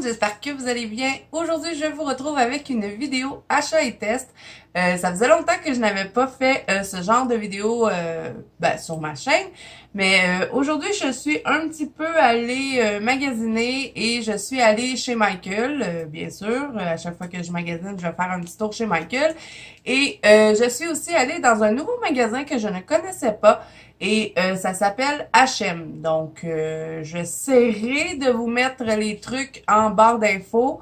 monde, j'espère que vous allez bien. Aujourd'hui, je vous retrouve avec une vidéo achat et test. Ça faisait longtemps que je n'avais pas fait ce genre de vidéo sur ma chaîne, mais aujourd'hui, je suis un petit peu allée magasiner et je suis allée chez Michael, bien sûr. À chaque fois que je magasine, je vais faire un petit tour chez Michael. Et je suis aussi allée dans un nouveau magasin que je ne connaissais pas. Et ça s'appelle H&M. Donc, j'essaierai de vous mettre les trucs en barre d'infos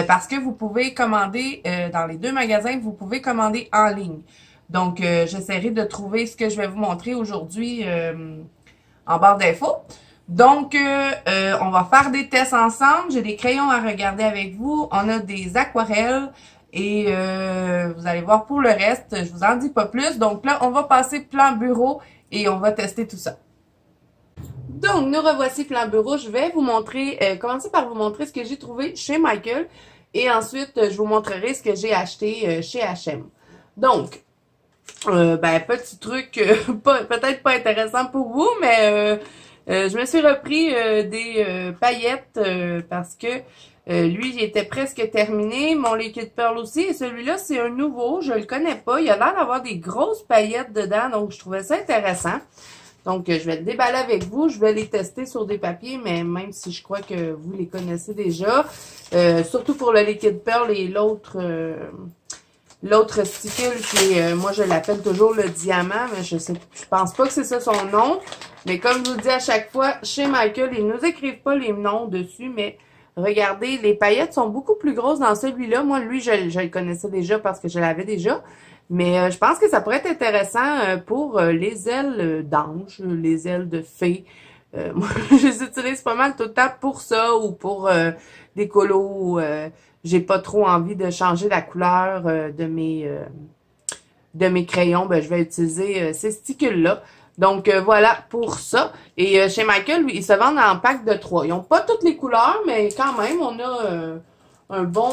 parce que vous pouvez commander dans les deux magasins, vous pouvez commander en ligne. Donc, j'essaierai de trouver ce que je vais vous montrer aujourd'hui en barre d'infos. Donc, on va faire des tests ensemble. J'ai des crayons à regarder avec vous. On a des aquarelles. Et vous allez voir pour le reste, je vous en dis pas plus. Donc là, on va passer plan bureau et on va tester tout ça. Donc, nous revoici plan bureau. Je vais vous montrer, commencer par vous montrer ce que j'ai trouvé chez Michael. Et ensuite, je vous montrerai ce que j'ai acheté chez H&M. Donc, petit truc, peut-être pas intéressant pour vous, mais je me suis repris des paillettes parce que lui, il était presque terminé. Mon Liquid Pearl aussi. Et celui-là, c'est un nouveau. Je le connais pas. Il a l'air d'avoir des grosses paillettes dedans. Donc, je trouvais ça intéressant. Donc, je vais le déballer avec vous. Je vais les tester sur des papiers. Mais même si je crois que vous les connaissez déjà. Surtout pour le Liquid Pearl et l'autre stickle qui est, moi, je l'appelle toujours le diamant. Mais je pense pas que c'est ça son nom. Mais comme je vous dis à chaque fois, chez Michael, ils nous écrivent pas les noms dessus. Mais regardez, les paillettes sont beaucoup plus grosses dans celui-là. Moi, lui, je le connaissais déjà parce que je l'avais déjà. Mais je pense que ça pourrait être intéressant pour les ailes d'ange, les ailes de fée. Moi, je les utilise pas mal tout le temps pour ça ou pour des colos. J'ai pas trop envie de changer la couleur de mes crayons. Je vais utiliser ces stickles-là. Donc, voilà pour ça. Et chez Michael, lui, ils se vendent en pack de 3. Ils n'ont pas toutes les couleurs, mais quand même, on a un bon...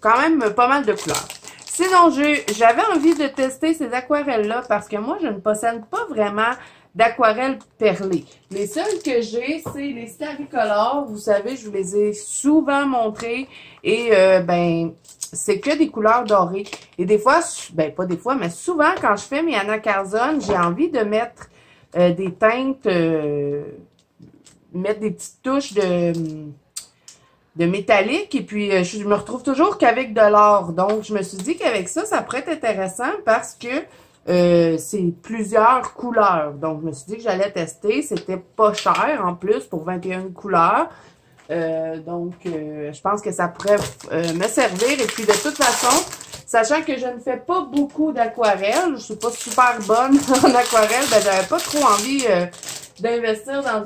quand même pas mal de couleurs. Sinon, j'avais envie de tester ces aquarelles-là parce que moi, je ne possède pas vraiment d'aquarelles perlées. Les seules que j'ai, c'est les Staricolor. Vous savez, je vous les ai souvent montrées. Et, c'est que des couleurs dorées. Et des fois, pas des fois, mais souvent, quand je fais mes anacarzones, j'ai envie de mettre des teintes, mettre des petites touches de métallique. Et puis, je me retrouve toujours qu'avec de l'or. Donc, je me suis dit qu'avec ça, ça pourrait être intéressant parce que c'est plusieurs couleurs. Donc, je me suis dit que j'allais tester. C'était pas cher en plus pour 21 couleurs. Je pense que ça pourrait me servir. Et puis, de toute façon, sachant que je ne fais pas beaucoup d'aquarelle, je suis pas super bonne en aquarelle, j'avais pas trop envie d'investir dans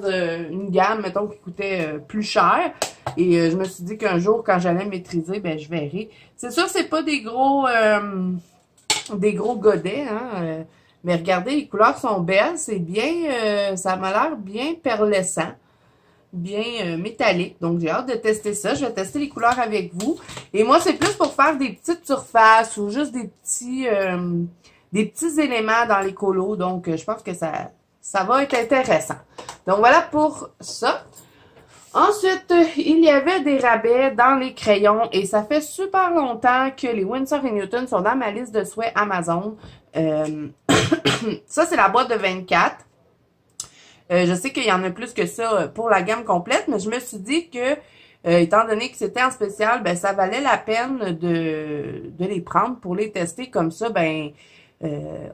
une gamme, mettons, qui coûtait plus cher. Et je me suis dit qu'un jour, quand j'allais maîtriser, je verrai. C'est sûr, c'est pas des gros godets, hein. Mais regardez, les couleurs sont belles. C'est bien, ça m'a l'air bien perlescent. Bien métallique. Donc, j'ai hâte de tester ça. Je vais tester les couleurs avec vous. Et moi, c'est plus pour faire des petites surfaces ou juste des petits éléments dans les colos. Donc, je pense que ça va être intéressant. Donc, voilà pour ça. Ensuite, il y avait des rabais dans les crayons et ça fait super longtemps que les Winsor & Newton sont dans ma liste de souhaits Amazon. Ça, c'est la boîte de 24. Je sais qu'il y en a plus que ça pour la gamme complète, mais je me suis dit que, étant donné que c'était en spécial, ça valait la peine de les prendre pour les tester comme ça.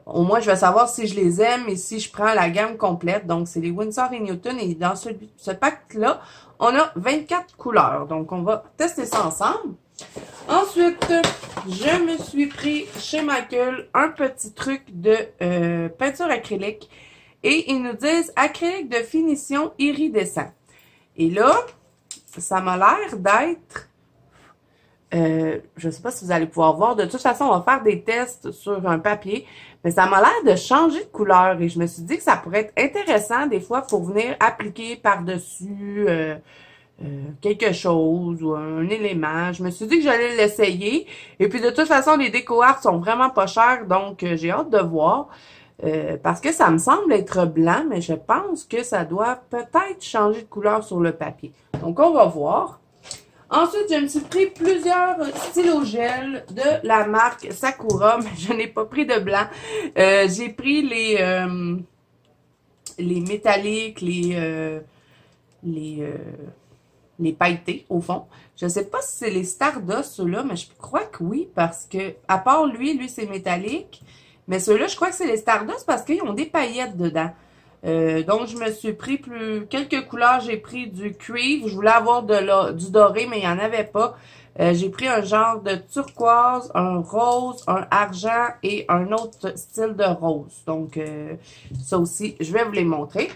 Au moins, je vais savoir si je les aime et si je prends la gamme complète. Donc, c'est les Winsor & Newton et dans ce pack-là, on a 24 couleurs. Donc, on va tester ça ensemble. Ensuite, je me suis pris chez Michael un petit truc de peinture acrylique. Et ils nous disent acrylique de finition iridescent. Et là, ça m'a l'air d'être... je ne sais pas si vous allez pouvoir voir. De toute façon, on va faire des tests sur un papier. Mais ça m'a l'air de changer de couleur. Et je me suis dit que ça pourrait être intéressant des fois pour venir appliquer par-dessus quelque chose ou un élément. Je me suis dit que j'allais l'essayer. Et puis de toute façon, les déco-art sont vraiment pas chers. Donc, j'ai hâte de voir. Parce que ça me semble être blanc, mais je pense que ça doit peut-être changer de couleur sur le papier. Donc, on va voir. Ensuite, je me suis pris plusieurs stylos gel de la marque Sakura, mais je n'ai pas pris de blanc. J'ai pris les métalliques, les pailletés, au fond. Je sais pas si c'est les Stardust, ceux-là, mais je crois que oui, parce que, à part lui c'est métallique, mais ceux-là, je crois que c'est les Stardust parce qu'ils ont des paillettes dedans. Donc, je me suis pris quelques couleurs. J'ai pris du cuivre. Je voulais avoir du doré, mais il n'y en avait pas. J'ai pris un genre de turquoise, un rose, un argent et un autre style de rose. Donc, ça aussi, je vais vous les montrer.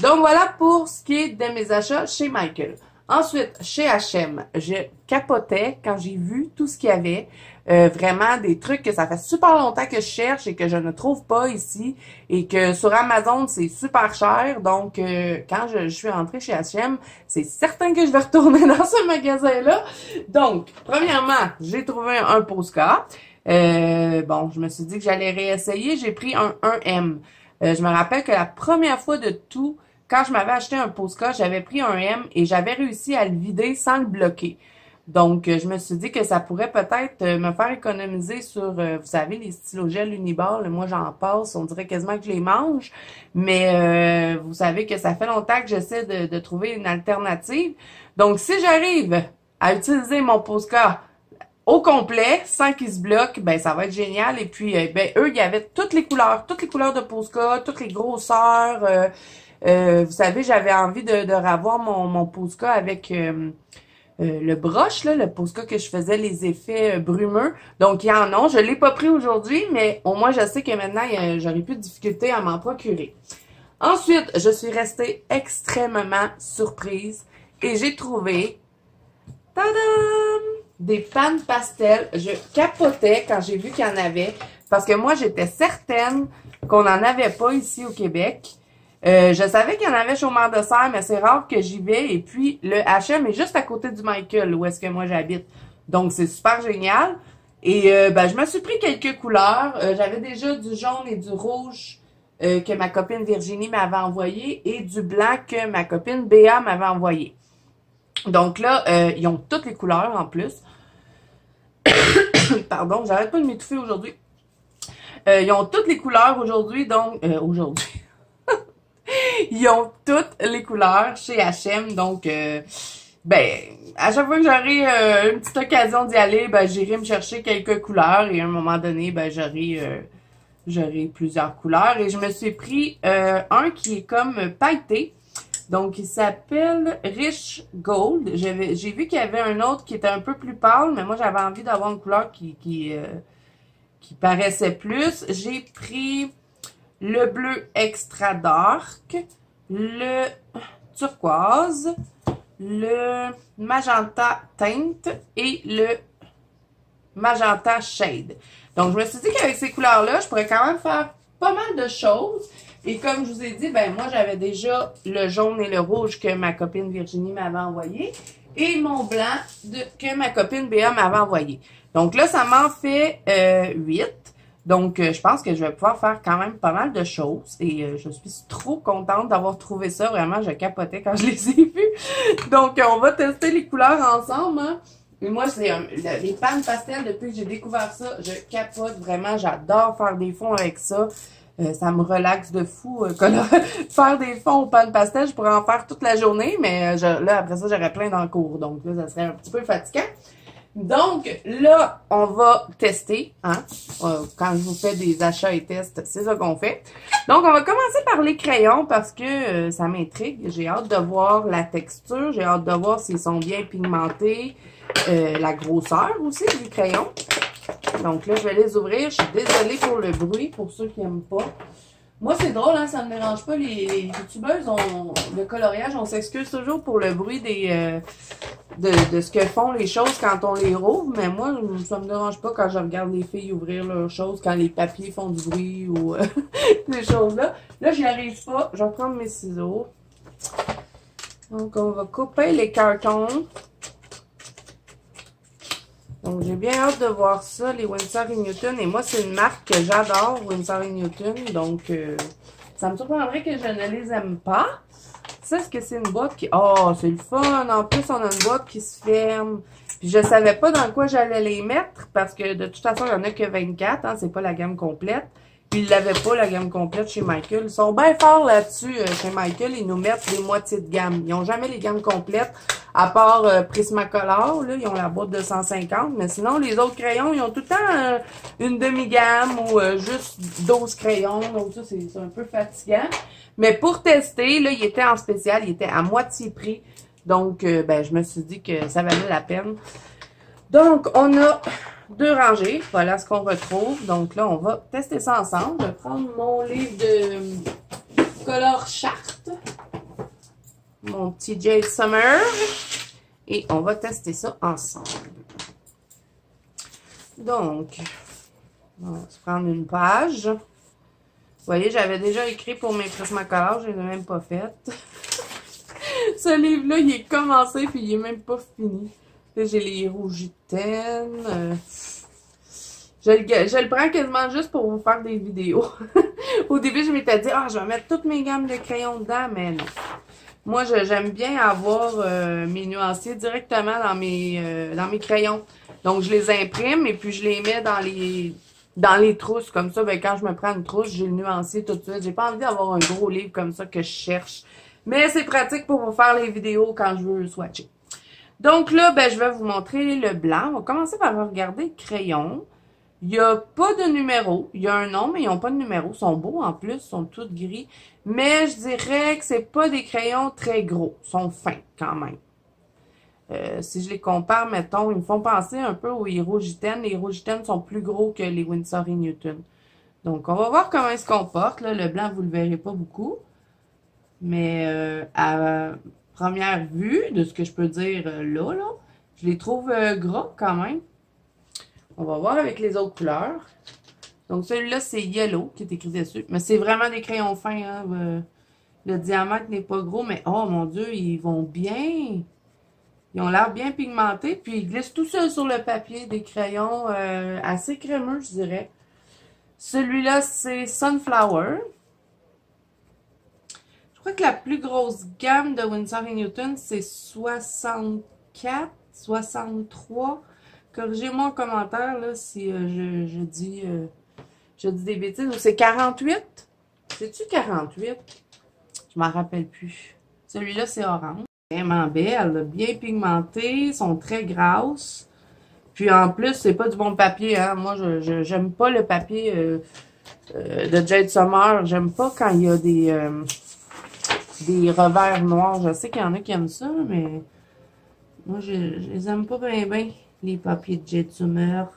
Donc, voilà pour ce qui est de mes achats chez Michael. Ensuite, chez H&M, je capotais quand j'ai vu tout ce qu'il y avait. Vraiment des trucs que ça fait super longtemps que je cherche et que je ne trouve pas ici. Et que sur Amazon, c'est super cher. Donc, quand je suis rentrée chez H&M, c'est certain que je vais retourner dans ce magasin-là. Donc, premièrement, j'ai trouvé un Posca. Bon, je me suis dit que j'allais réessayer. J'ai pris un 1M. Je me rappelle que la première fois de tout, quand je m'avais acheté un Posca, j'avais pris un M et j'avais réussi à le vider sans le bloquer. Donc, je me suis dit que ça pourrait peut-être me faire économiser sur, vous savez, les stylos gel Uniball. Moi, j'en passe, on dirait quasiment que je les mange. Mais vous savez que ça fait longtemps que j'essaie de trouver une alternative. Donc, si j'arrive à utiliser mon Posca au complet, sans qu'il se bloque, ben ça va être génial. Et puis, ben eux, il y avait toutes les couleurs de Posca, toutes les grosseurs. Vous savez, j'avais envie de revoir mon Posca avec le broche, là, le Posca que je faisais les effets brumeux. Donc, il y en a. Je l'ai pas pris aujourd'hui, mais au moins, je sais que maintenant, j'aurai plus de difficulté à m'en procurer. Ensuite, je suis restée extrêmement surprise et j'ai trouvé, tadam, des pannes pastel. Je capotais quand j'ai vu qu'il y en avait parce que moi, j'étais certaine qu'on n'en avait pas ici au Québec. Je savais qu'il y en avait chez Omar de Serre, mais c'est rare que j'y vais. Et puis, le H&M est juste à côté du Michael, où est-ce que moi j'habite. Donc, c'est super génial. Et ben, je me suis pris quelques couleurs. J'avais déjà du jaune et du rouge que ma copine Virginie m'avait envoyé et du blanc que ma copine Béa m'avait envoyé. Donc là, ils ont toutes les couleurs en plus. Pardon, j'arrête pas de m'étouffer aujourd'hui. Ils ont toutes les couleurs aujourd'hui, donc... aujourd'hui. Ils ont toutes les couleurs chez H&M, donc ben à chaque fois que j'aurai une petite occasion d'y aller, ben j'irai me chercher quelques couleurs et à un moment donné, ben j'aurai plusieurs couleurs. Et je me suis pris un qui est comme pailleté, donc il s'appelle Rich Gold. J'ai vu qu'il y avait un autre qui était un peu plus pâle, mais moi j'avais envie d'avoir une couleur qui paraissait plus. J'ai pris le bleu extra dark, le turquoise, le magenta teinte et le magenta shade. Donc, je me suis dit qu'avec ces couleurs-là, je pourrais quand même faire pas mal de choses. Et comme je vous ai dit, ben moi, j'avais déjà le jaune et le rouge que ma copine Virginie m'avait envoyé et mon blanc que ma copine Béa m'avait envoyé. Donc là, ça m'en fait 8. Donc, je pense que je vais pouvoir faire quand même pas mal de choses. Et je suis trop contente d'avoir trouvé ça. Vraiment, je capotais quand je les ai vus. Donc, on va tester les couleurs ensemble. Hein. Et moi, c'est les pannes pastel, depuis que j'ai découvert ça, je capote vraiment. J'adore faire des fonds avec ça. Ça me relaxe de fou. Faire des fonds aux pannes pastel, je pourrais en faire toute la journée. Mais là, après ça, j'aurais plein dans le cours. Donc là, ça serait un petit peu fatigant. Donc, là, on va tester, hein, quand je vous fais des achats et tests, c'est ça qu'on fait. Donc, on va commencer par les crayons parce que ça m'intrigue. J'ai hâte de voir la texture, j'ai hâte de voir s'ils sont bien pigmentés, la grosseur aussi du crayon. Donc là, je vais les ouvrir. Je suis désolée pour le bruit, pour ceux qui n'aiment pas. Moi, c'est drôle, hein, ça ne me dérange pas. Les youtubeuses, le coloriage, on s'excuse toujours pour le bruit de ce que font les choses quand on les rouvre. Mais moi, ça me dérange pas quand je regarde les filles ouvrir leurs choses, quand les papiers font du bruit ou ces choses-là. Là, j'y arrive pas. Je vais prendre mes ciseaux. Donc, on va couper les cartons. Donc, j'ai bien hâte de voir ça, les Winsor & Newton. Et moi, c'est une marque que j'adore, Winsor & Newton. Donc, ça me surprendrait que je ne les aime pas. Ça, est-ce que c'est une boîte qui... Oh, c'est le fun! En plus, on a une boîte qui se ferme. Puis je savais pas dans quoi j'allais les mettre, parce que de toute façon, il y en a que 24, hein, c'est pas la gamme complète. Puis ils l'avaient pas, la gamme complète, chez Michael. Ils sont bien forts là-dessus, chez Michael. Ils nous mettent des moitiés de gamme. Ils ont jamais les gammes complètes, à part Prismacolor, là. Ils ont la boîte de 150. Mais sinon, les autres crayons, ils ont tout le temps une demi-gamme ou juste 12 crayons. Donc ça, c'est un peu fatigant. Mais pour tester, là, il était en spécial. Il était à moitié prix. Donc, ben, je me suis dit que ça valait la peine. Donc, on a 2 rangées. Voilà ce qu'on retrouve. Donc là, on va tester ça ensemble. Je vais prendre mon livre de Color Chart. Mon petit Jade Summer. Et on va tester ça ensemble. Donc, on va se prendre une page. Vous voyez, j'avais déjà écrit pour mes Prismacolor. Je ne les ai même pas faites. Ce livre-là, il est commencé puis il est même pas fini. Là, j'ai les rougitaines. Je le prends quasiment juste pour vous faire des vidéos. Au début, je m'étais dit, ah, je vais mettre toutes mes gammes de crayons dedans, mais non. Moi, j'aime bien avoir mes nuanciers directement dans mes crayons. Donc, je les imprime et puis je les mets dans les trousses. Comme ça, ben, quand je me prends une trousse, j'ai le nuancier tout de suite. J'ai pas envie d'avoir un gros livre comme ça que je cherche. Mais c'est pratique pour vous faire les vidéos quand je veux swatcher. Donc là, ben, je vais vous montrer le blanc. On va commencer par regarder le crayon. Il n'y a pas de numéro. Il y a un nom, mais ils n'ont pas de numéro. Ils sont beaux en plus, ils sont tous gris. Mais je dirais que c'est pas des crayons très gros. Ils sont fins quand même. Si je les compare, mettons, ils me font penser un peu aux Hirogiten. Les Hirogiten sont plus gros que les Winsor & Newton. Donc, on va voir comment ils se comportent. Là, le blanc, vous le verrez pas beaucoup. Mais à première vue, de ce que je peux dire là, je les trouve gras quand même. On va voir avec les autres couleurs. Donc celui-là, c'est Yellow qui est écrit dessus. Mais c'est vraiment des crayons fins. Hein? Le diamètre n'est pas gros, mais oh mon Dieu, ils vont bien. Ils ont l'air bien pigmentés. Puis ils glissent tout seuls sur le papier, des crayons assez crémeux, je dirais. Celui-là, c'est Sunflower. Je crois que la plus grosse gamme de Winsor & Newton, c'est 64, 63. Corrigez-moi en commentaire là, si je dis des bêtises. Ou c'est 48? C'est-tu 48? Je m'en rappelle plus. Celui-là, c'est orange. Vraiment belle, bien pigmentée, sont très grasses. Puis en plus, c'est pas du bon papier. Hein? Moi, j'aime pas le papier de Jade Summer. J'aime pas quand il y a des revers noirs. Je sais qu'il y en a qui aiment ça, mais moi, je les aime pas bien, les papiers de Jade Summer.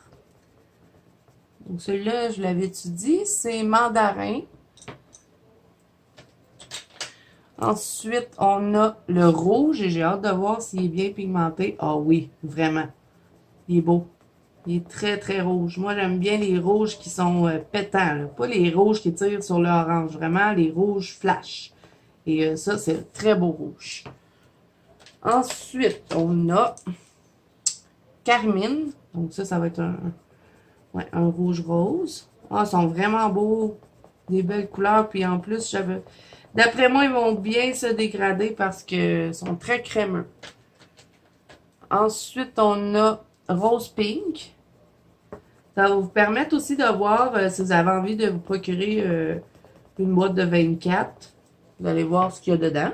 Donc, celui-là, je l'avais étudié, c'est mandarin. Ensuite, on a le rouge et j'ai hâte de voir s'il est bien pigmenté. Ah oui, vraiment. Il est beau. Il est très, très rouge. Moi, j'aime bien les rouges qui sont pétants, là. Pas les rouges qui tirent sur l'orange. Vraiment, les rouges flash. Et ça, c'est un très beau rouge. Ensuite, on a Carmine. Donc ça va être un rouge rose. Ah, ils sont vraiment beaux. Des belles couleurs. Puis en plus, d'après moi, ils vont bien se dégrader parce que sont très crémeux. Ensuite, on a Rose Pink. Ça va vous permettre aussi de voir si vous avez envie de vous procurer une boîte de 24. Vous allez voir ce qu'il y a dedans.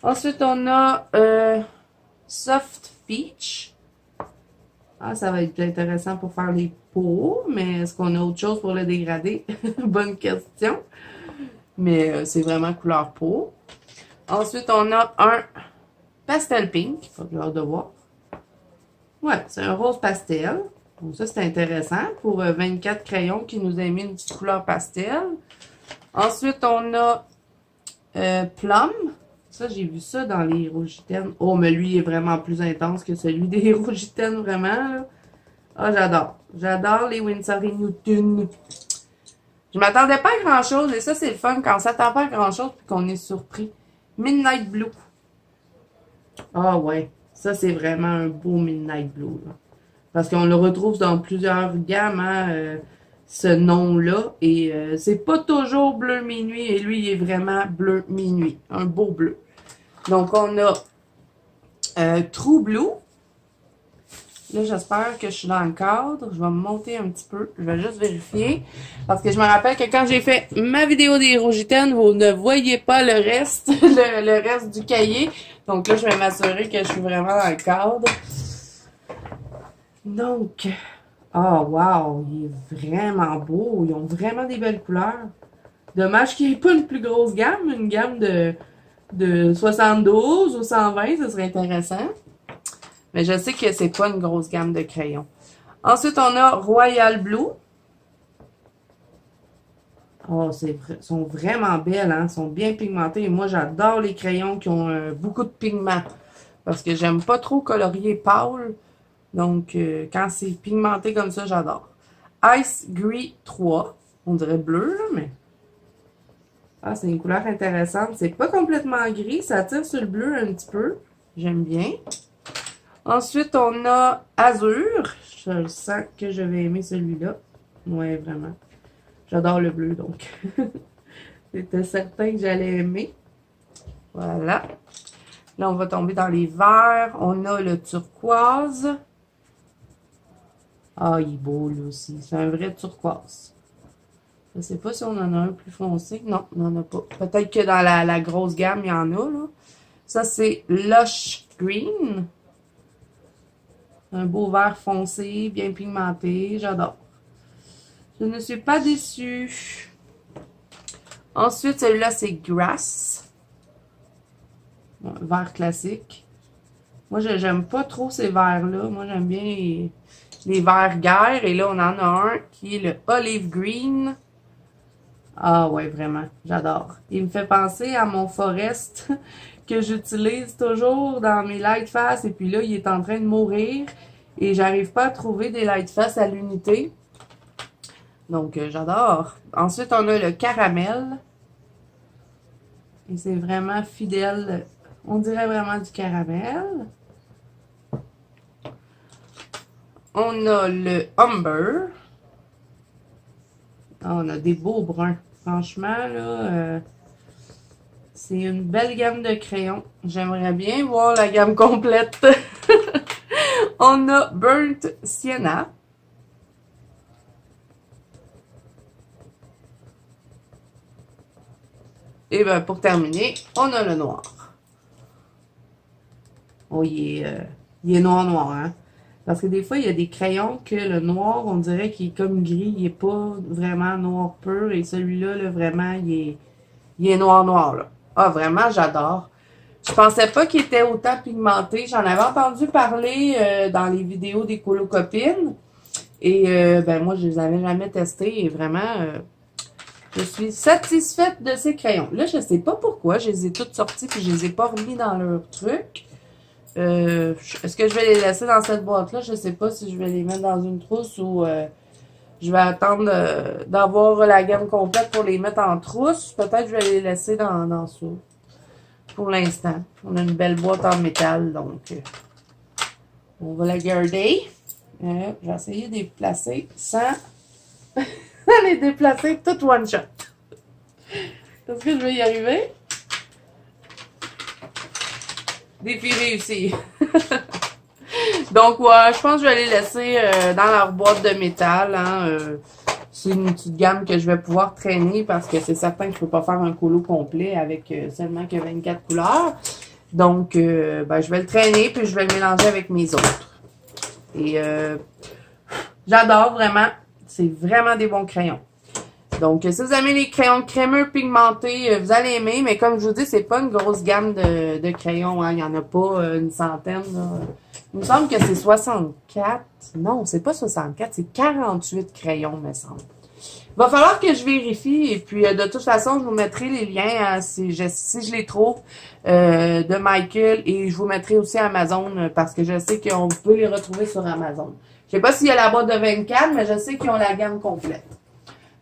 Ensuite, on a Soft Peach. Ah, ça va être intéressant pour faire les peaux, mais est-ce qu'on a autre chose pour le dégrader? Bonne question. Mais c'est vraiment couleur peau. Ensuite, on a un Pastel Pink. Faut que j'ai de voir. Ouais, c'est un rose pastel. Donc ça, c'est intéressant pour 24 crayons qui nous a mis une petite couleur pastel. Ensuite, on a Plum. Ça, j'ai vu ça dans les Hirogiten. Oh, mais lui, il est vraiment plus intense que celui des Hirogiten, vraiment. Là. Ah, j'adore. J'adore les Winsor & Newton. Je m'attendais pas à grand-chose. Et ça, c'est le fun quand on s'attend pas à grand-chose et qu'on est surpris. Midnight Blue. Ah ouais. Ça, c'est vraiment un beau Midnight Blue. Là. Parce qu'on le retrouve dans plusieurs gammes. Hein. ce nom-là. Et c'est pas toujours bleu minuit. Et lui, il est vraiment bleu minuit. Un beau bleu. Donc, on a True Blue. Là, j'espère que je suis dans le cadre. Je vais me monter un petit peu. Je vais juste vérifier. Parce que je me rappelle que quand j'ai fait ma vidéo des Rogitaines, vous ne voyez pas le reste, le reste du cahier. Donc là, je vais m'assurer que je suis vraiment dans le cadre. Donc, oh wow, il est vraiment beau. Ils ont vraiment des belles couleurs. Dommage qu'il n'y ait pas une plus grosse gamme. Une gamme de 72 ou 120, ça serait intéressant. Mais je sais que c'est pas une grosse gamme de crayons. Ensuite, on a Royal Blue. Oh, sont vraiment belles, hein? Sont bien pigmentées. Et moi, j'adore les crayons qui ont beaucoup de pigments. Parce que j'aime pas trop colorier pâle. Donc, quand c'est pigmenté comme ça, j'adore. Ice Gris 3. On dirait bleu, là, mais... Ah, c'est une couleur intéressante. C'est pas complètement gris. Ça tire sur le bleu un petit peu. J'aime bien. Ensuite, on a Azur. Je sens que je vais aimer celui-là. Ouais, vraiment. J'adore le bleu, donc. C'était certain que j'allais aimer. Voilà. Là, on va tomber dans les verts. On a le turquoise. Ah, il est beau, lui aussi. C'est un vrai turquoise. Je ne sais pas si on en a un plus foncé. Non, on n'en a pas. Peut-être que dans la grosse gamme, il y en a, là. Ça, c'est Lush Green. Un beau vert foncé, bien pigmenté. J'adore. Je ne suis pas déçue. Ensuite, celui-là, c'est Grass. Bon, vert classique. Moi, j'aime pas trop ces verts-là. Moi, j'aime bien les verts guerre. Et là, on en a un qui est le Olive Green. Ah ouais, vraiment. J'adore. Il me fait penser à mon Forest que j'utilise toujours dans mes Lightfast. Et puis là, il est en train de mourir. Et j'arrive pas à trouver des Lightfast à l'unité. Donc, j'adore. Ensuite, on a le caramel. Et c'est vraiment fidèle. On dirait vraiment du caramel. On a le Umber. On a des beaux bruns. Franchement, là, c'est une belle gamme de crayons. J'aimerais bien voir la gamme complète. On a Burnt Sienna. Et bien, pour terminer, on a le noir. Oh, il est noir, hein? Parce que des fois, il y a des crayons que le noir, on dirait qu'il est comme gris. Il n'est pas vraiment noir pur. Et celui-là, là, vraiment, il est noir, là. Ah, vraiment, j'adore. Je pensais pas qu'il était autant pigmenté. J'en avais entendu parler dans les vidéos des colocopines. Et ben moi, je les avais jamais testés. Et vraiment, je suis satisfaite de ces crayons. Là, je sais pas pourquoi. Je les ai toutes sorties puis je les ai pas remis dans leur truc. Est-ce que je vais les laisser dans cette boîte-là? Je sais pas si je vais les mettre dans une trousse ou je vais attendre d'avoir la gamme complète pour les mettre en trousse. Peut-être que je vais les laisser dans ça. Pour l'instant. On a une belle boîte en métal, donc on va la garder. Je vais essayer de les placer sans les déplacer tout one shot. Est-ce que je vais y arriver? Défi réussi. Donc, ouais, je pense que je vais les laisser dans leur boîte de métal. Hein, c'est une petite gamme que je vais pouvoir traîner parce que c'est certain que je ne peux pas faire un colo complet avec seulement que 24 couleurs. Donc, ben, je vais le traîner puis je vais le mélanger avec mes autres. Et j'adore vraiment. C'est vraiment des bons crayons. Donc, si vous aimez les crayons crémeux pigmentés, vous allez aimer. Mais comme je vous dis, c'est pas une grosse gamme de crayons. Hein. Il n'y en a pas une centaine. Là. Il me semble que c'est 64. Non, c'est pas 64. C'est 48 crayons, me semble. Il va falloir que je vérifie. Et puis, de toute façon, je vous mettrai les liens hein, si je les trouve de Michael. Et je vous mettrai aussi Amazon parce que je sais qu'on peut les retrouver sur Amazon. Je sais pas s'il y a la boîte de 24, mais je sais qu'ils ont la gamme complète.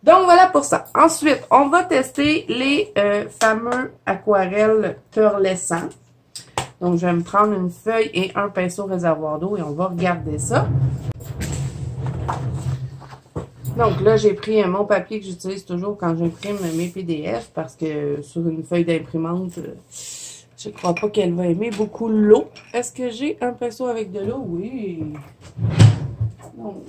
Donc, voilà pour ça. Ensuite, on va tester les fameux aquarelles pearlescents. Donc, je vais me prendre une feuille et un pinceau réservoir d'eau et on va regarder ça. Donc là, j'ai pris mon papier que j'utilise toujours quand j'imprime mes PDF parce que sur une feuille d'imprimante, je crois pas qu'elle va aimer beaucoup l'eau. Est-ce que j'ai un pinceau avec de l'eau? Oui. Donc,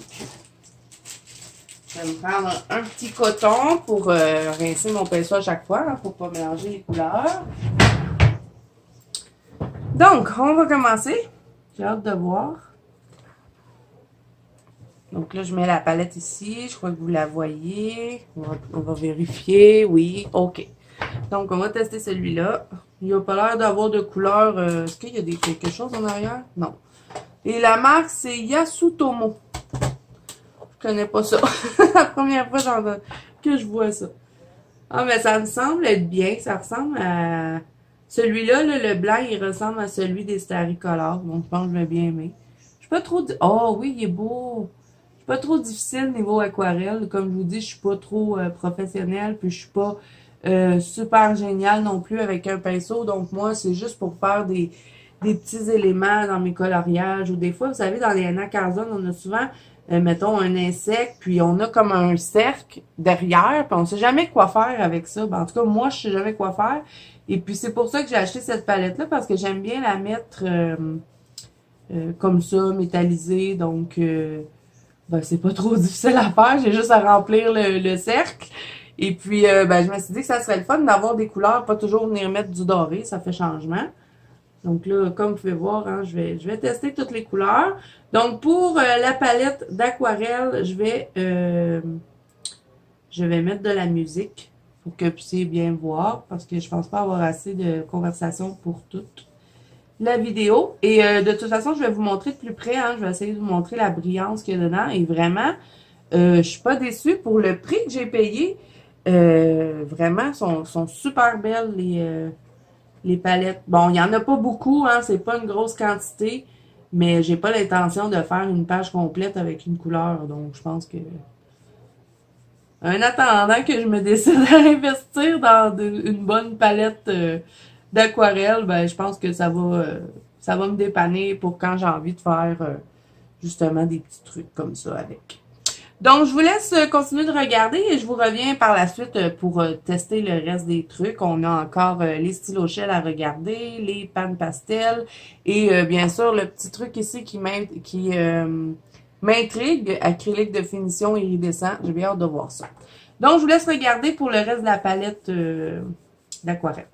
je vais me prendre un petit coton pour rincer mon pinceau à chaque fois, pour pas mélanger les couleurs. Donc, on va commencer. J'ai hâte de voir. Donc là, je mets la palette ici. Je crois que vous la voyez. On va vérifier. Oui, OK. Donc, on va tester celui-là. Il n'a pas l'air d'avoir de couleur. Est-ce qu'il y a quelque chose en arrière? Non. Et la marque, c'est Yasutomo. Je connais pas ça. La première fois que je vois ça. Ah, mais ça me semble être bien. Ça ressemble à... Celui-là, le blanc, il ressemble à celui des Starry Color. Donc, je pense que je vais bien aimer. Je suis pas trop... Oh, oui, il est beau. Pas trop difficile niveau aquarelle. Comme je vous dis, je suis pas trop professionnelle, puis je suis pas super géniale non plus avec un pinceau. Donc moi, c'est juste pour faire des petits éléments dans mes coloriages. Ou des fois, vous savez, dans les anacarzones, on a souvent, mettons, un insecte, puis on a comme un cercle derrière, puis on sait jamais quoi faire avec ça. Ben, en tout cas, moi, je sais jamais quoi faire. Et puis c'est pour ça que j'ai acheté cette palette-là, parce que j'aime bien la mettre comme ça, métallisée. Donc... ben, c'est pas trop difficile à faire, j'ai juste à remplir le cercle. Et puis, ben, je me suis dit que ça serait le fun d'avoir des couleurs, pas toujours venir mettre du doré, ça fait changement. Donc là, comme vous pouvez voir, hein, je vais tester toutes les couleurs. Donc, pour la palette d'aquarelle, je vais mettre de la musique pour que vous puissiez bien voir, parce que je pense pas avoir assez de conversation pour toutes la vidéo. Et de toute façon, je vais vous montrer de plus près. Hein, je vais essayer de vous montrer la brillance qu'il y a dedans. Et vraiment, je suis pas déçue pour le prix que j'ai payé. Vraiment, sont super belles les palettes. Bon, il y en a pas beaucoup. Hein, c'est pas une grosse quantité. Mais j'ai pas l'intention de faire une page complète avec une couleur. Donc, je pense que... En attendant que je me décide à investir dans une bonne palette... d'aquarelle, ben je pense que ça va me dépanner pour quand j'ai envie de faire justement des petits trucs comme ça avec. Donc, je vous laisse continuer de regarder et je vous reviens par la suite pour tester le reste des trucs. On a encore les stylos Shell à regarder, les pannes pastel et bien sûr le petit truc ici qui m'intrigue, acrylique de finition iridescent. J'ai bien hâte de voir ça. Donc, je vous laisse regarder pour le reste de la palette d'aquarelle.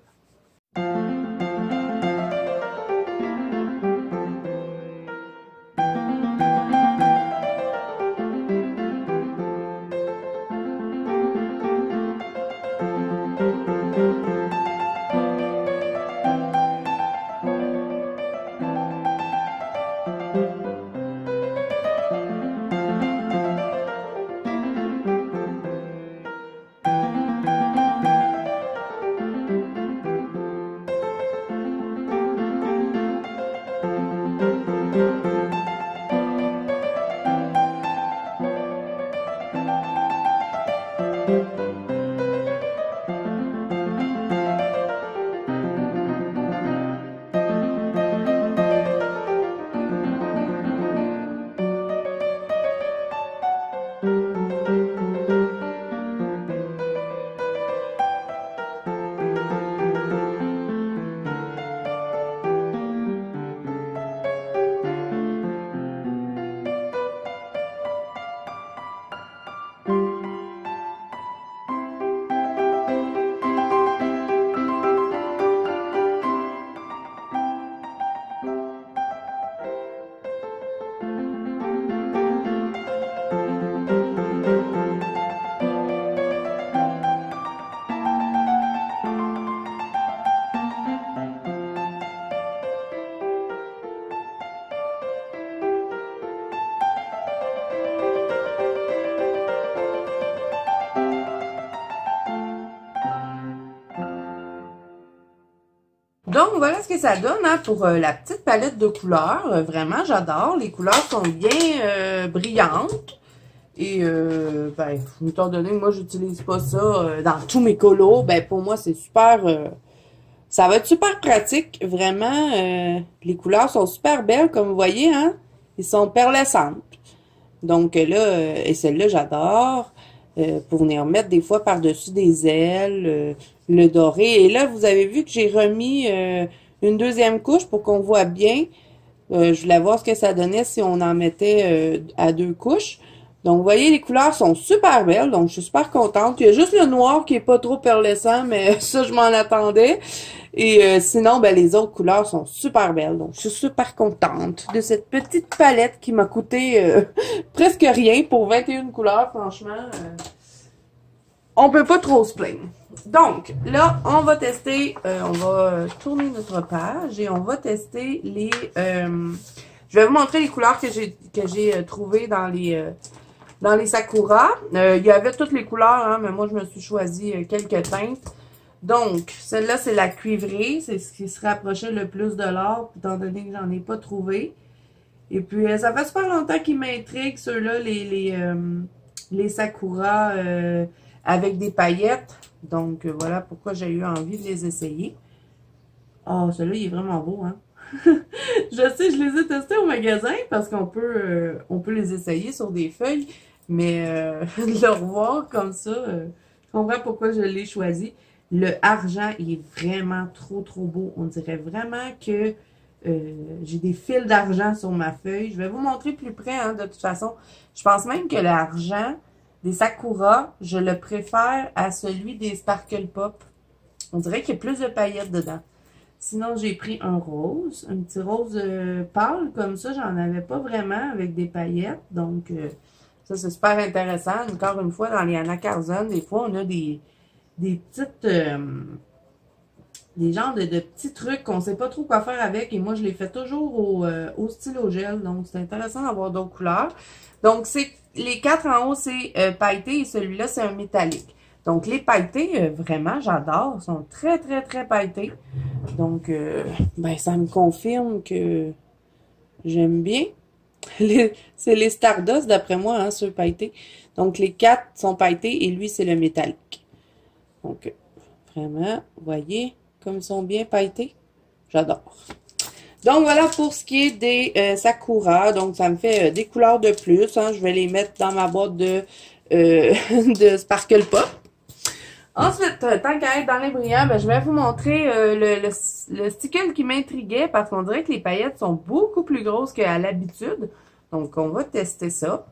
Donc, voilà ce que ça donne hein, pour la petite palette de couleurs. Vraiment, j'adore. Les couleurs sont bien brillantes. Et, ben, étant donné que moi, j'utilise pas ça dans tous mes colos, ben, pour moi, c'est super... ça va être super pratique. Vraiment, les couleurs sont super belles, comme vous voyez. Hein? Ils sont perlescentes. Donc là, et celle-là, j'adore. Pour venir mettre des fois par-dessus des ailes, le doré. Et là, vous avez vu que j'ai remis une deuxième couche pour qu'on voit bien. Je voulais voir ce que ça donnait si on en mettait à deux couches. Donc, vous voyez, les couleurs sont super belles. Donc, je suis super contente. Il y a juste le noir qui est pas trop pearlescent, mais ça, je m'en attendais. Et sinon, ben, les autres couleurs sont super belles. Donc, je suis super contente de cette petite palette qui m'a coûté presque rien pour 21 couleurs. Franchement, on peut pas trop se plaindre. Donc, là, on va tester, on va tourner notre page et on va tester les... je vais vous montrer les couleurs que j'ai trouvées dans les Sakura. Il y avait toutes les couleurs, hein, mais moi, je me suis choisi quelques teintes. Donc, celle-là, c'est la cuivrée. C'est ce qui se rapprochait le plus de l'or, étant donné que j'en ai pas trouvé. Et puis, ça fait super longtemps qu'ils m'intriguent, ceux-là, les Sakura avec des paillettes. Donc, voilà pourquoi j'ai eu envie de les essayer. Oh, celui-là, il est vraiment beau, hein? Je sais, je les ai testés au magasin parce qu'on peut les essayer sur des feuilles. Mais le revoir comme ça, je comprends pourquoi je l'ai choisi. Le argent, il est vraiment trop beau. On dirait vraiment que j'ai des fils d'argent sur ma feuille. Je vais vous montrer plus près, hein, de toute façon. Je pense même que l'argent des Sakura, je le préfère à celui des Sparkle Pop. On dirait qu'il y a plus de paillettes dedans. Sinon, j'ai pris un rose, un petit rose pâle comme ça. J'en avais pas vraiment avec des paillettes. Donc, ça, c'est super intéressant. Encore une fois, dans les anacarzone, des fois, on a des petites... des genres de petits trucs qu'on sait pas trop quoi faire avec. Et moi, je les fais toujours au stylo gel. Donc, c'est intéressant d'avoir d'autres couleurs. Donc, les quatre en haut, c'est pailleté et celui-là, c'est un métallique. Donc, les pailletés, vraiment, j'adore. Ils sont très pailletés. Donc, ben, ça me confirme que j'aime bien. C'est les Stardust, d'après moi, hein, ceux pailletés. Donc, les quatre sont pailletés et lui, c'est le métallique. Donc, vraiment, vous voyez comme ils sont bien pailletés. J'adore. Donc, voilà pour ce qui est des Sakura. Donc, ça me fait des couleurs de plus. Hein. Je vais les mettre dans ma boîte de Sparkle Pop. Ensuite, tant qu'à être dans les brillants, ben, je vais vous montrer le stickle qui m'intriguait parce qu'on dirait que les paillettes sont beaucoup plus grosses qu'à l'habitude. Donc, on va tester ça.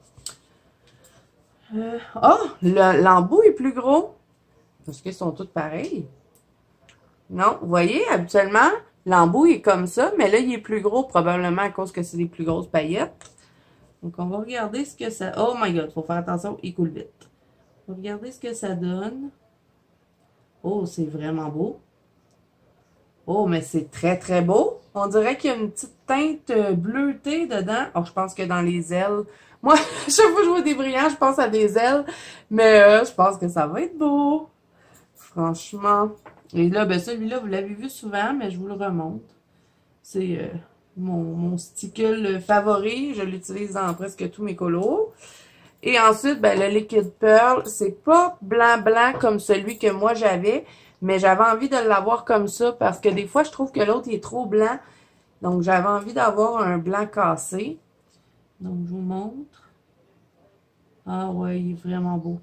L'embout est plus gros. Parce qu'ils sont tous pareils. Non, vous voyez, habituellement, l'embout est comme ça, mais là, il est plus gros, probablement à cause que c'est des plus grosses paillettes. Donc, on va regarder ce que ça... Oh my God, faut faire attention, il coule vite. On va regarder ce que ça donne. Oh, c'est vraiment beau. Oh, mais c'est très beau. On dirait qu'il y a une petite teinte bleutée dedans. Oh, je pense que dans les ailes... Moi, chaque fois que je vois des brillants, je pense à des ailes. Mais je pense que ça va être beau. Franchement. Et là, ben celui-là, vous l'avez vu souvent, mais je vous le remonte. C'est mon stickle favori. Je l'utilise dans presque tous mes colos. Et ensuite, ben, le Liquid Pearl, c'est pas blanc comme celui que moi j'avais, mais j'avais envie de l'avoir comme ça parce que des fois, je trouve que l'autre est trop blanc. Donc, j'avais envie d'avoir un blanc cassé. Donc, je vous montre. Ah ouais, il est vraiment beau.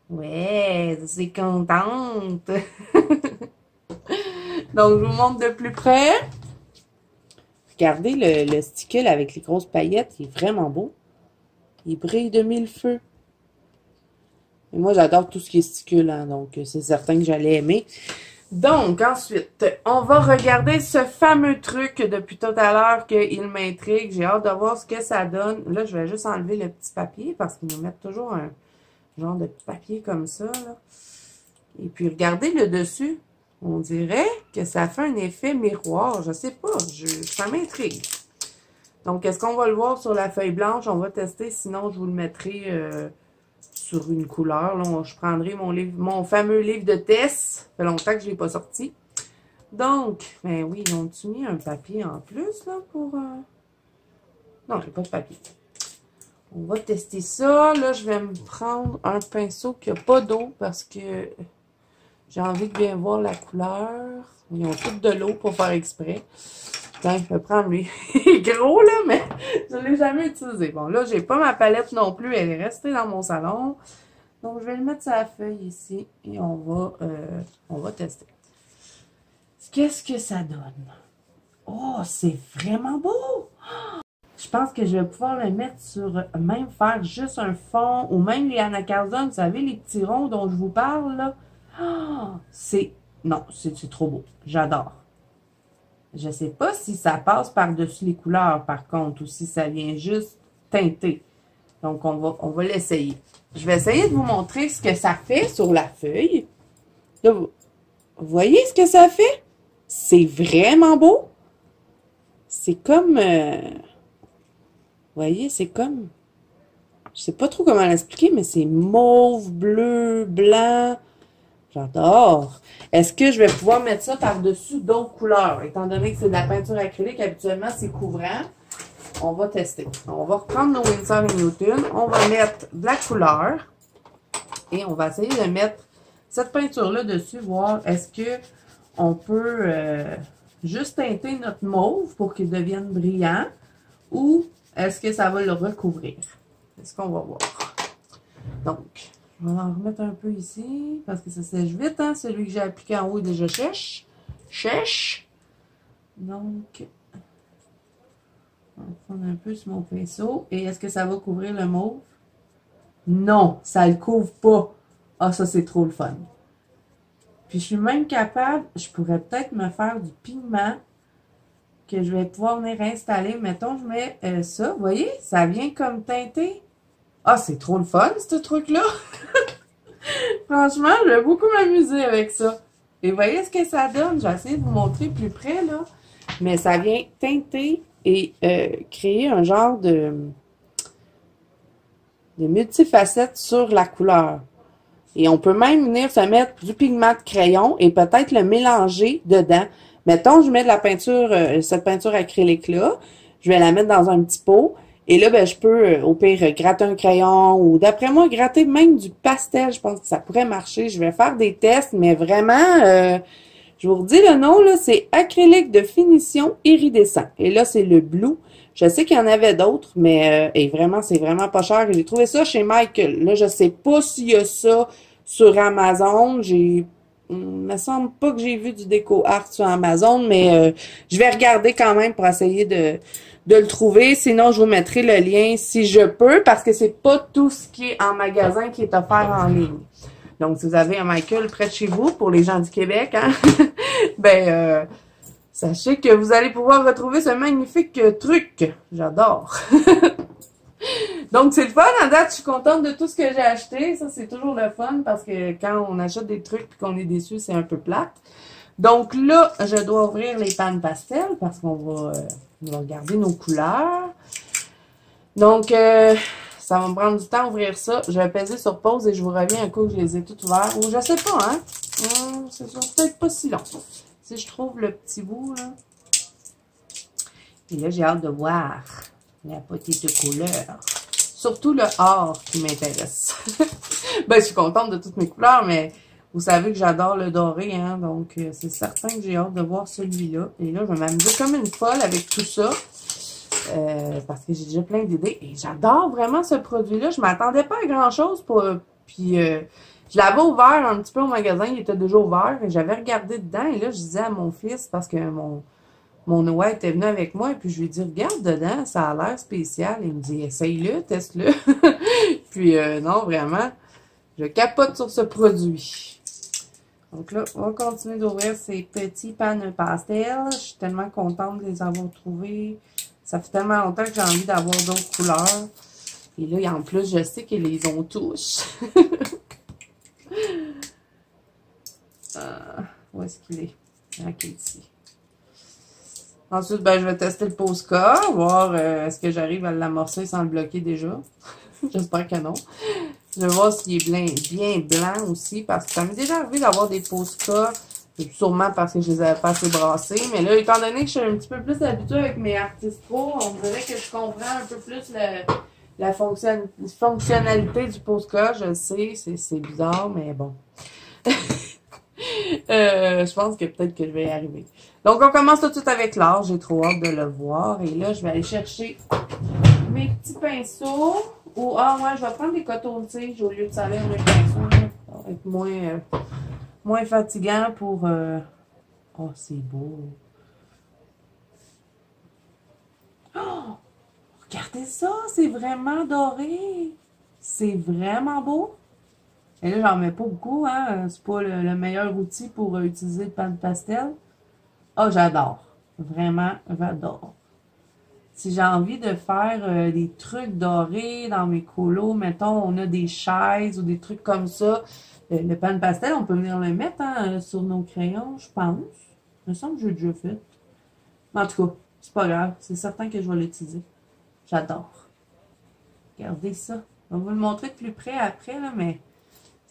Ouais, je suis contente. Donc, je vous montre de plus près. Regardez le stickle avec les grosses paillettes, il est vraiment beau. Il brille de mille feux. Et moi, j'adore tout ce qui est stickle, hein, donc c'est certain que j'allais aimer. Donc, ensuite, on va regarder ce fameux truc depuis tout à l'heure qu'il m'intrigue. J'ai hâte de voir ce que ça donne. Là, je vais juste enlever le petit papier parce qu'ils nous mettent toujours un genre de petit papier comme ça, là. Et puis, regardez le dessus. On dirait que ça fait un effet miroir. Je sais pas, ça m'intrigue. Donc, est-ce qu'on va le voir sur la feuille blanche? On va tester, sinon je vous le mettrai sur une couleur. Là, je prendrai mon fameux livre de test. Ça fait longtemps que je ne l'ai pas sorti. Donc, ben oui, ils ont-tu mis un papier en plus, là, pour... Non, j'ai pas de papier. On va tester ça. Là, je vais me prendre un pinceau qui n'a pas d'eau parce que j'ai envie de bien voir la couleur. Ils ont toutes de l'eau pour faire exprès. Tiens, je vais prendre lui. Il est gros, là, mais je l'ai jamais utilisé. Bon, là, j'ai pas ma palette non plus. Elle est restée dans mon salon. Donc, je vais le mettre sur la feuille ici et on va tester. Qu'est-ce que ça donne? Oh, c'est vraiment beau! Je pense que je vais pouvoir le mettre sur, même faire juste un fond, ou même les anacardiums, vous savez, les petits ronds dont je vous parle, là. Oh, non, c'est trop beau. J'adore. Je sais pas si ça passe par-dessus les couleurs, par contre, ou si ça vient juste teinter. Donc, on va l'essayer. Je vais essayer de vous montrer ce que ça fait sur la feuille. Là, vous voyez ce que ça fait? C'est vraiment beau. C'est comme... vous voyez, c'est comme... Je sais pas trop comment l'expliquer, mais c'est mauve, bleu, blanc. J'adore. Est-ce que je vais pouvoir mettre ça par-dessus d'autres couleurs? Étant donné que c'est de la peinture acrylique, habituellement, c'est couvrant. On va tester. On va reprendre nos Winsor & Newton. On va mettre de la couleur. Et on va essayer de mettre cette peinture-là dessus, voir est-ce que on peut juste teinter notre mauve pour qu'il devienne brillant ou est-ce que ça va le recouvrir? C'est ce qu'on va voir. Donc, on va en remettre un peu ici parce que ça sèche vite, hein? Celui que j'ai appliqué en haut est déjà sèche. Sèche. Donc, on va prendre un peu sur mon pinceau. Et est-ce que ça va couvrir le mauve? Non, ça ne le couvre pas. Ah, ça, c'est trop le fun. Puis, je suis même capable, je pourrais peut-être me faire du pigment que je vais pouvoir venir installer. Mettons, je mets ça. Vous voyez, ça vient comme teinter. Ah, c'est trop le fun, ce truc-là. Franchement, je vais beaucoup m'amuser avec ça. Et vous voyez ce que ça donne? J'ai essayé de vous montrer plus près, là. Mais ça vient teinter et créer un genre de multifacettes sur la couleur. Et on peut même venir se mettre du pigment de crayon et peut-être le mélanger dedans. Mettons, je mets de la peinture, cette peinture acrylique-là. Je vais la mettre dans un petit pot. Et là, ben, je peux, au pire, gratter un crayon ou, d'après moi, gratter même du pastel. Je pense que ça pourrait marcher. Je vais faire des tests, mais vraiment, je vous redis le nom, là, c'est acrylique de finition iridescent. Et là, c'est le Blue. Je sais qu'il y en avait d'autres, mais et vraiment, c'est vraiment pas cher. J'ai trouvé ça chez Michael. Là, je sais pas s'il y a ça sur Amazon. Il me semble pas que j'ai vu du déco art sur Amazon, mais je vais regarder quand même pour essayer de le trouver. Sinon, je vous mettrai le lien si je peux, parce que c'est pas tout ce qui est en magasin qui est offert en ligne. Donc, si vous avez un Michael près de chez vous, pour les gens du Québec, hein, ben, sachez que vous allez pouvoir retrouver ce magnifique truc. J'adore. Donc, c'est le fun. À date, je suis contente de tout ce que j'ai acheté. Ça, c'est toujours le fun parce que quand on achète des trucs et qu'on est déçu, c'est un peu plate. Donc là, je dois ouvrir les pannes pastel parce qu'on va, regarder nos couleurs. Donc, ça va me prendre du temps à ouvrir ça. Je vais peser sur pause et je vous reviens un coup que je les ai toutes ouvertes. Ou je sais pas, hein. C'est peut-être pas si long. Si je trouve le petit bout, là. Et là, j'ai hâte de voir la petite couleur. Surtout le or qui m'intéresse. Ben, je suis contente de toutes mes couleurs, mais vous savez que j'adore le doré, hein. Donc, c'est certain que j'ai hâte de voir celui-là. Et là, je vais m'amuser comme une folle avec tout ça. Parce que j'ai déjà plein d'idées. Et j'adore vraiment ce produit-là. Je m'attendais pas à grand-chose pour... Puis, je l'avais ouvert un petit peu au magasin. Il était déjà ouvert. Et j'avais regardé dedans. Et là, je disais à mon fils, parce que mon Noah était venu avec moi. Et puis, je lui ai dit, regarde dedans. Ça a l'air spécial. Et il me dit, essaye-le, teste-le. Puis, non, vraiment, je capote sur ce produit. Donc là, on va continuer d'ouvrir ces petits pannes pastel. Je suis tellement contente de les avoir trouvés. Ça fait tellement longtemps que j'ai envie d'avoir d'autres couleurs. Et là, en plus, je sais qu'ils les ont tous. Où est-ce qu'il est? Ok, ici. Ensuite, ben, je vais tester le Posca, voir est-ce que j'arrive à l'amorcer sans le bloquer déjà. J'espère que non. Je vais voir s'il est bien blanc aussi, parce que ça m'est déjà arrivé d'avoir des Posca. Sûrement parce que je les avais pas assez brassés. Mais là, étant donné que je suis un petit peu plus habituée avec mes Artist Pro, on dirait que je comprends un peu plus la fonctionnalité du Posca. Je sais, c'est bizarre, mais bon. Je pense que peut-être que je vais y arriver. Donc, on commence tout de suite avec l'art. J'ai trop hâte de le voir. Et là, je vais aller chercher mes petits pinceaux. Ou, ah ouais, je vais prendre des cotons-tiges au lieu de salir mes pinceaux. Ça va être moins fatigant pour... Oh, c'est beau. Oh! Regardez ça, c'est vraiment doré. C'est vraiment beau. Et là, j'en mets pas beaucoup, hein. C'est pas le meilleur outil pour utiliser le pan de pastel. Oh, j'adore. Vraiment, j'adore. Si j'ai envie de faire des trucs dorés dans mes colos, mettons, on a des chaises ou des trucs comme ça, le pan de pastel, on peut venir le mettre hein, sur nos crayons, je pense. Il me semble que j'ai déjà fait. Mais en tout cas, c'est pas grave. C'est certain que je vais l'utiliser. J'adore. Regardez ça. On va vous le montrer de plus près après, là, mais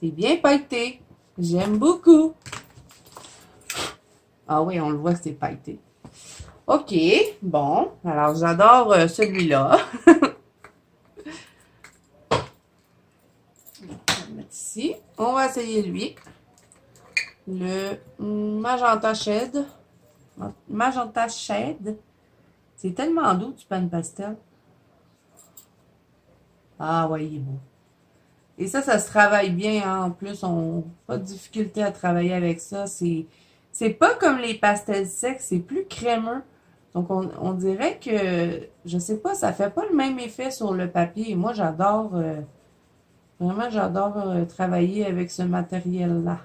c'est bien pailleté. J'aime beaucoup. Ah oui, on le voit que c'est pailleté. OK, bon. Alors, j'adore celui-là. On va le mettre ici. On va essayer lui. Le Magenta Shade. Magenta Shade. C'est tellement doux du pan pastel. Ah ouais, il est beau. Et ça se travaille bien. Hein? En plus, on n'a pas de difficulté à travailler avec ça. C'est pas comme les pastels secs, c'est plus crémeux. Donc, on dirait que, je sais pas, ça fait pas le même effet sur le papier. Et moi, j'adore, vraiment, j'adore travailler avec ce matériel-là.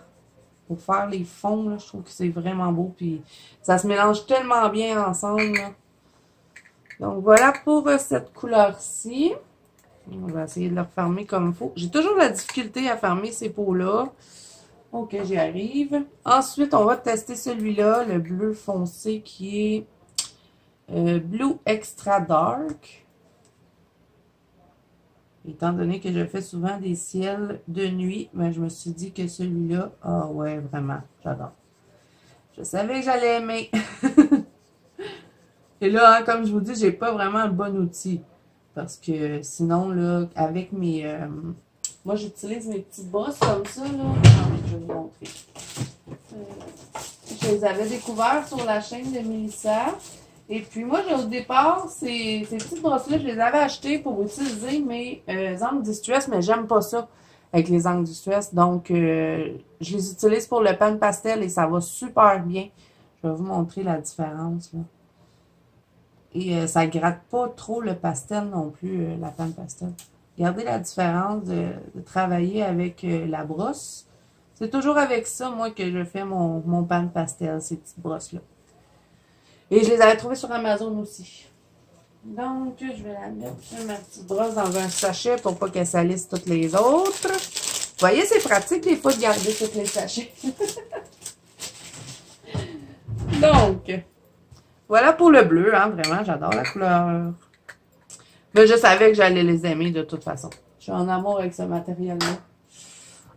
Pour faire les fonds, là, je trouve que c'est vraiment beau. Puis, ça se mélange tellement bien ensemble. Là. Donc, voilà pour cette couleur-ci. On va essayer de le refermer comme il faut. J'ai toujours la difficulté à fermer ces pots-là. Ok, j'y arrive. Ensuite, on va tester celui-là, le bleu foncé qui est Blue Extra Dark. Étant donné que je fais souvent des ciels de nuit, ben, je me suis dit que celui-là, ah ouais, vraiment, j'adore. Je savais que j'allais aimer. Et là, hein, comme je vous dis, j'ai pas vraiment un bon outil. Parce que sinon, là, avec mes... moi, j'utilise mes petites brosses comme ça, là. Attendez, je vais vous montrer. Je les avais découverts sur la chaîne de Mélissa. Et puis moi, au départ, ces petites brosses-là, je les avais achetées pour utiliser mes angles distress, mais j'aime pas ça avec les angles distress. Donc, je les utilise pour le pan pastel et ça va super bien. Je vais vous montrer la différence, là. Et ça gratte pas trop le pastel non plus, la pan pastel. Regardez la différence de travailler avec la brosse. C'est toujours avec ça, moi, que je fais mon pan pastel, ces petites brosses-là. Et je les avais trouvées sur Amazon aussi. Donc, je vais la mettre, ma petite brosse, dans un sachet pour pas qu'elle salisse toutes les autres. Vous voyez, c'est pratique des fois de garder tous les sachets. Donc, voilà pour le bleu, hein, vraiment, j'adore la couleur. Mais je savais que j'allais les aimer de toute façon. Je suis en amour avec ce matériel-là.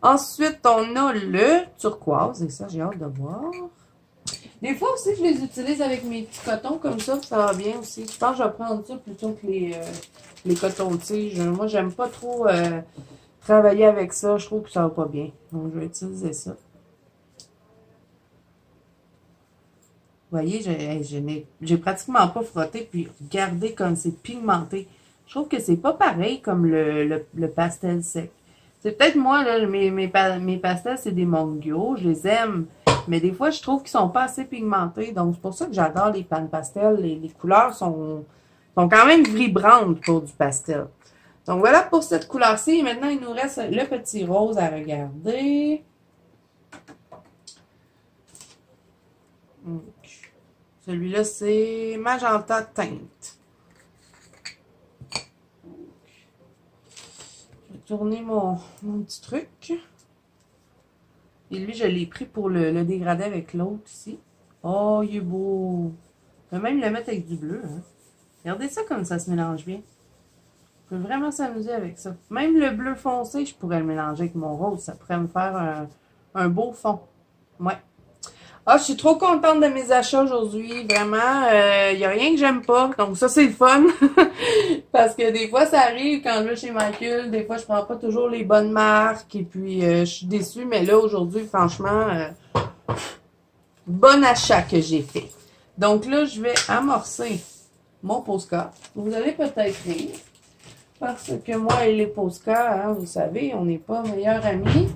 Ensuite, on a le turquoise, et ça, j'ai hâte de voir. Des fois aussi, je les utilise avec mes petits cotons comme ça va bien aussi. Je pense que je vais prendre ça plutôt que les cotons-tiges. Moi, j'aime pas trop travailler avec ça. Je trouve que ça va pas bien. Donc, je vais utiliser ça. Vous voyez, j'ai pratiquement pas frotté, puis regardez comme c'est pigmenté. Je trouve que c'est pas pareil comme le pastel sec. C'est peut-être moi, là, mes pastels, c'est des Mongyo, je les aime, mais des fois, je trouve qu'ils sont pas assez pigmentés. Donc, c'est pour ça que j'adore les pan pastels. Les couleurs sont quand même vibrantes pour du pastel. Donc, voilà pour cette couleur-ci. Et maintenant, il nous reste le petit rose à regarder. Celui-là, c'est Magenta Teinte. Je vais tourner mon petit truc. Et lui, je l'ai pris pour le dégrader avec l'autre ici. Oh, il est beau. On peut même le mettre avec du bleu. Hein. Regardez ça comme ça se mélange bien. On peut vraiment s'amuser avec ça. Même le bleu foncé, je pourrais le mélanger avec mon rose. Ça pourrait me faire un beau fond. Ouais. Ah, je suis trop contente de mes achats aujourd'hui. Vraiment, il n'y a rien que j'aime pas. Donc ça, c'est le fun. Parce que des fois, ça arrive quand je vais chez Michael. Des fois, je prends pas toujours les bonnes marques. Et puis, je suis déçue. Mais là, aujourd'hui, franchement, Bon achat que j'ai fait. Donc là, je vais amorcer mon postcard. Vous allez peut-être rire. Parce que moi et les postcards, hein, vous savez, on n'est pas meilleurs amis.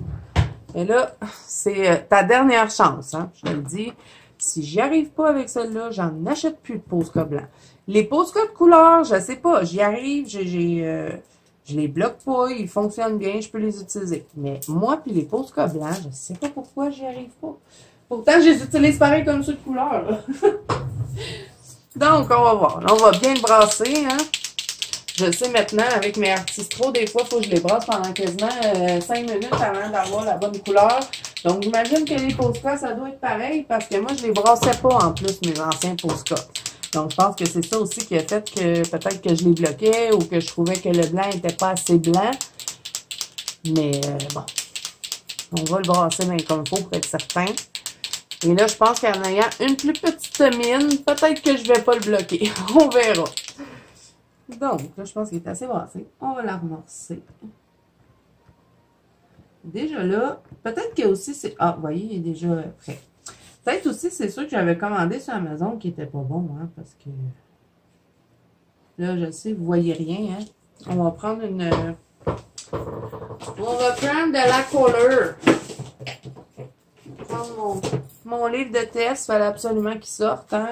Et là, c'est ta dernière chance, hein, je te le dis. Si j'y arrive pas avec celle-là, j'en achète plus de postcards blancs. Les postcards de couleur, je sais pas, j'y arrive, je les bloque pas, ils fonctionnent bien, je peux les utiliser. Mais moi puis les postcards blancs, je sais pas pourquoi j'y arrive pas. Pourtant, je les utilise pareil comme ceux de couleur. Donc, on va voir. On va bien le brasser, hein. Je sais maintenant, avec mes Artistro, des fois, il faut que je les brasse pendant quasiment 5 minutes avant d'avoir la bonne couleur. Donc, j'imagine que les postcards, ça doit être pareil, parce que moi, je les brassais pas en plus, mes anciens postcards. Donc, je pense que c'est ça aussi qui a fait que peut-être que je les bloquais ou que je trouvais que le blanc n'était pas assez blanc. Mais bon, on va le brasser bien comme il faut pour être certain. Et là, je pense qu'en ayant une plus petite mine, peut-être que je vais pas le bloquer. On verra. Donc, là, je pense qu'il est assez brassé. On va l'amorcer. Déjà là, peut-être que aussi c'est... Ah, vous voyez, il est déjà prêt. Peut-être aussi, c'est sûr que j'avais commandé sur Amazon qui était pas bon, hein, parce que... Là, je sais, vous voyez rien, hein. On va prendre une... On va prendre de la couleur. Prendre mon livre de test, il fallait absolument qu'il sorte, hein.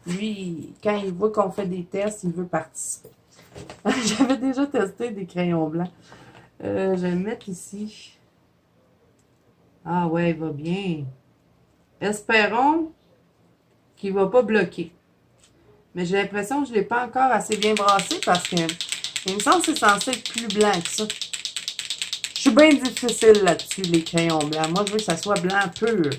Lui, quand il voit qu'on fait des tests, il veut participer. J'avais déjà testé des crayons blancs. Je vais le mettre ici. Ah ouais, il va bien. Espérons qu'il ne va pas bloquer. Mais j'ai l'impression que je ne l'ai pas encore assez bien brassé parce que il me semble que c'est censé être plus blanc que ça. Je suis bien difficile là-dessus, les crayons blancs. Moi, je veux que ça soit blanc pur.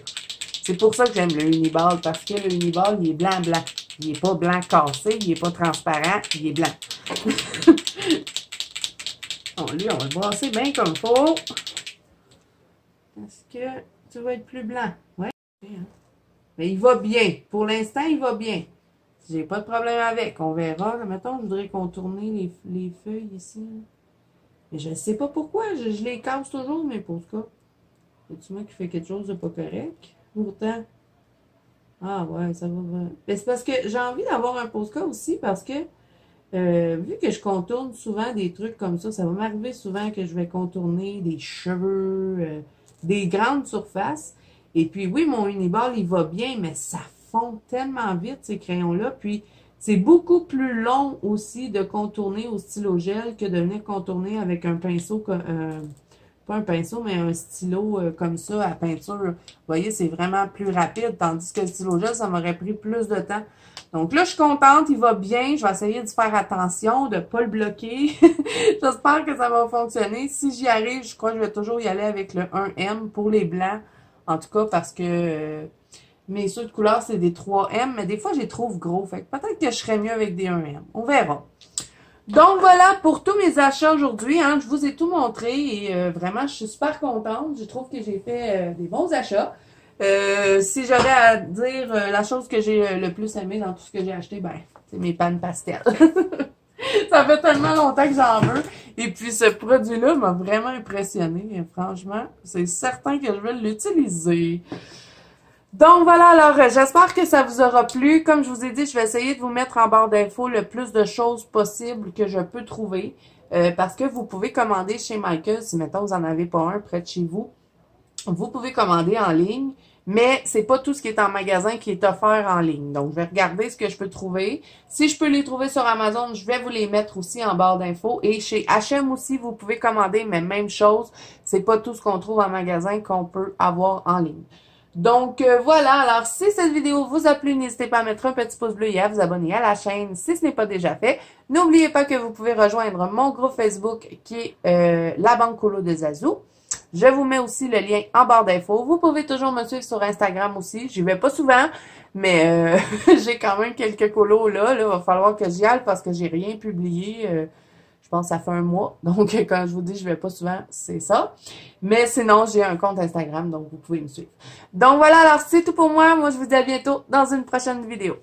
C'est pour ça que j'aime le Uniball, parce que le Uniball, il est blanc-blanc. Il n'est pas blanc cassé, il n'est pas transparent, il est blanc. Bon, lui, on va le brasser bien comme il faut. Est-ce que tu vas être plus blanc? Oui. Mais il va bien. Pour l'instant, il va bien. J'ai pas de problème avec. On verra. Mettons, je voudrais contourner les feuilles ici. Mais je ne sais pas pourquoi. Je les casse toujours, mes postcards. C'est-tu moi qui fais quelque chose de pas correct? Pourtant. Ah ouais, ça va vraiment. Mais c'est parce que j'ai envie d'avoir un postcard aussi parce que vu que je contourne souvent des trucs comme ça va m'arriver souvent que je vais contourner des cheveux, des grandes surfaces. Et puis oui, mon Uniball, il va bien, mais ça fond tellement vite, ces crayons-là. Puis c'est beaucoup plus long aussi de contourner au stylo gel que de venir contourner avec un pinceau, pas un pinceau, mais un stylo comme ça à peinture. Vous voyez, c'est vraiment plus rapide, tandis que le stylo gel, ça m'aurait pris plus de temps. Donc là, je suis contente, il va bien. Je vais essayer de faire attention, de ne pas le bloquer. J'espère que ça va fonctionner. Si j'y arrive, je crois que je vais toujours y aller avec le 1M pour les blancs. En tout cas, parce que mes ceux de couleur, c'est des 3M, mais des fois, je les trouve gros. Fait que peut-être que je serais mieux avec des 1M. On verra. Donc voilà pour tous mes achats aujourd'hui. Hein, je vous ai tout montré et vraiment, je suis super contente. Je trouve que j'ai fait des bons achats. Si j'avais à dire la chose que j'ai le plus aimé dans tout ce que j'ai acheté, ben, c'est mes pannes pastel. Ça fait tellement longtemps que j'en veux. Et puis ce produit-là m'a vraiment impressionné. Et franchement, c'est certain que je vais l'utiliser. Donc voilà, alors j'espère que ça vous aura plu. Comme je vous ai dit, je vais essayer de vous mettre en barre d'infos le plus de choses possibles que je peux trouver. Parce que vous pouvez commander chez Michael, si mettons vous n'en avez pas un près de chez vous. Vous pouvez commander en ligne, mais c'est pas tout ce qui est en magasin qui est offert en ligne. Donc, je vais regarder ce que je peux trouver. Si je peux les trouver sur Amazon, je vais vous les mettre aussi en barre d'infos. Et chez H&M aussi, vous pouvez commander, mais même chose. C'est pas tout ce qu'on trouve en magasin qu'on peut avoir en ligne. Donc, voilà. Alors, si cette vidéo vous a plu, n'hésitez pas à mettre un petit pouce bleu et à vous abonner à la chaîne si ce n'est pas déjà fait. N'oubliez pas que vous pouvez rejoindre mon groupe Facebook qui est la Banque Colo de Zazou. Je vous mets aussi le lien en barre d'infos. Vous pouvez toujours me suivre sur Instagram aussi. J'y vais pas souvent, mais j'ai quand même quelques colos là. Il va falloir que j'y aille parce que j'ai rien publié. Je pense que ça fait un mois. Donc, quand je vous dis je vais pas souvent, c'est ça. Mais sinon, j'ai un compte Instagram, donc vous pouvez me suivre. Donc voilà, alors c'est tout pour moi. Moi, je vous dis à bientôt dans une prochaine vidéo.